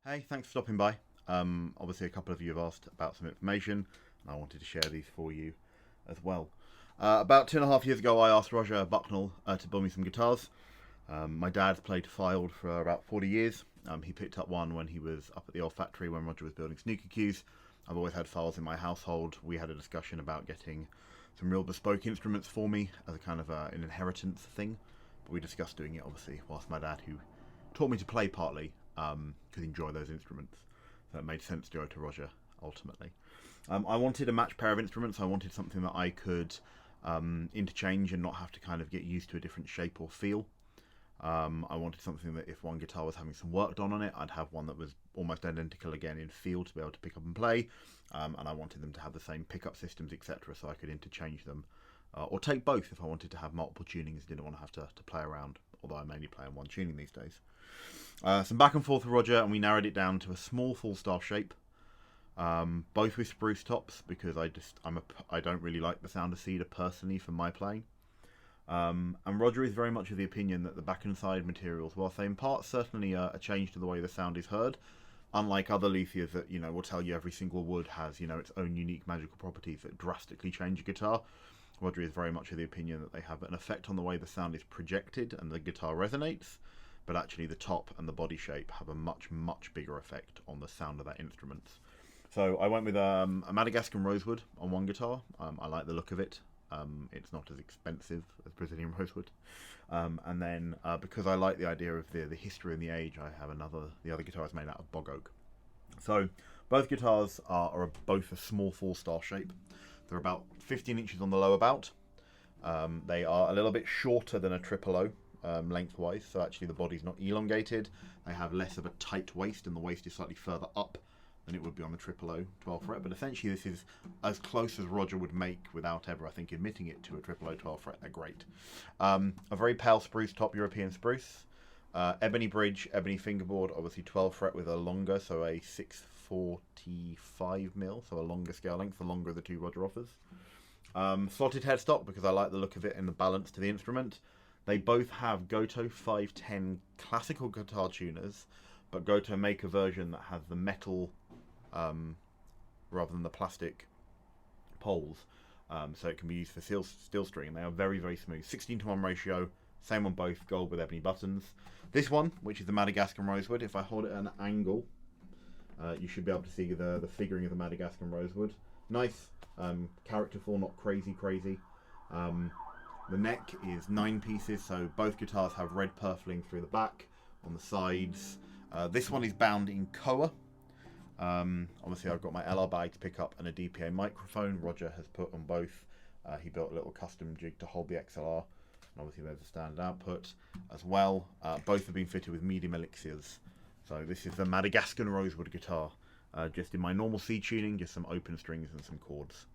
Hey, thanks for stopping by. Obviously, a couple of you have asked about some information, and I wanted to share these for you as well. About 2.5 years ago, I asked Roger Bucknell to build me some guitars. My dad's played Fylde for about 40 years. He picked up one when he was up at the old factory when Roger was building snooker cues. I've always had files in my household. We had a discussion about getting some real bespoke instruments for me as a kind of an inheritance thing. But we discussed doing it, obviously, whilst my dad, who taught me to play partly, could enjoy those instruments. So it made sense to go to Roger, ultimately. I wanted a matched pair of instruments. I wanted something that I could interchange and not have to kind of get used to a different shape or feel. I wanted something that if one guitar was having some work done on it, I'd have one that was almost identical again in feel to be able to pick up and play. And I wanted them to have the same pickup systems, etc., so I could interchange them. Or take both if I wanted to have multiple tunings, didn't want to have to play around, although I mainly play on one tuning these days. Some back and forth with Roger, and we narrowed it down to a small Falstaff shape, both with spruce tops, because I don't really like the sound of cedar personally for my playing. And Roger is very much of the opinion that the back and side materials, whilst they impart certainly a change to the way the sound is heard, unlike other luthiers that will tell you every single wood has its own unique magical properties that drastically change a guitar. Roger is very much of the opinion that they have an effect on the way the sound is projected and the guitar resonates, but actually the top and the body shape have a much bigger effect on the sound of that instrument. So I went with a Madagascan rosewood on one guitar. I like the look of it. It's not as expensive as Brazilian rosewood. And then because I like the idea of the history and the age, I have the other guitar is made out of Bog Oak. So both guitars are both a small Falstaff shape. They're about 15 inches on the lower bout. They are a little bit shorter than a triple O lengthwise, so actually the body's not elongated. They have less of a tight waist, and the waist is slightly further up than it would be on the triple O 12 fret. But essentially, this is as close as Roger would make without ever, I think, admitting it to a triple O 12 fret. They're great. A very pale spruce top, European spruce. Ebony bridge, ebony fingerboard, obviously 12 fret with a longer, so a 645mm, so a longer scale length, the longer of the two Roger offers. Slotted headstock because I like the look of it and the balance to the instrument. They both have Goto 510 classical guitar tuners, but Goto make a version that has the metal rather than the plastic poles, so it can be used for steel string. They are very smooth. 16:1 ratio, same on both, gold with ebony buttons. This one, which is the Madagascan rosewood, if I hold it at an angle, you should be able to see the figuring of the Madagascan rosewood. Nice, characterful, not crazy. The neck is 9 pieces, so both guitars have red purfling through the back, on the sides. This one is bound in koa. Obviously I've got my LR bag to pick up and a DPA microphone. Roger has put on both. He built a little custom jig to hold the XLR. And obviously there's a standard output as well. Both have been fitted with medium elixirs. So this is the Madagascan rosewood guitar. Just in my normal C tuning, just some open strings and some chords.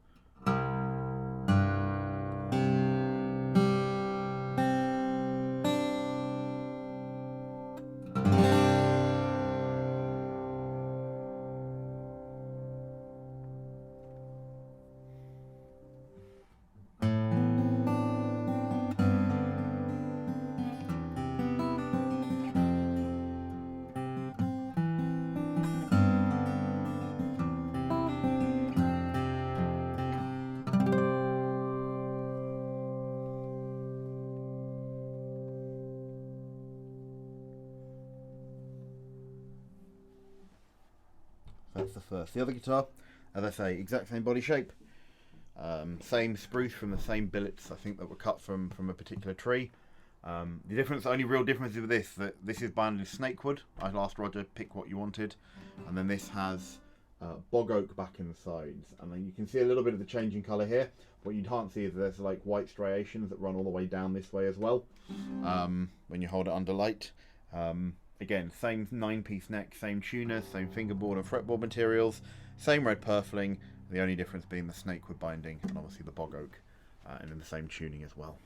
That's the first. The other guitar, as I say, exact same body shape. Same spruce from the same billets, I think, that were cut from a particular tree. The only real difference is with this, that this is bound in snakewood. I asked Roger, pick what you wanted. And then this has bog oak back in the sides. And then you can see a little bit of the change in colour here. What you can't see is there's like white striations that run all the way down this way as well, when you hold it under light. Again, same 9-piece neck, same tuners, same fingerboard and fretboard materials, same red purfling, the only difference being the snakewood binding and obviously the bog oak, and in the same tuning as well.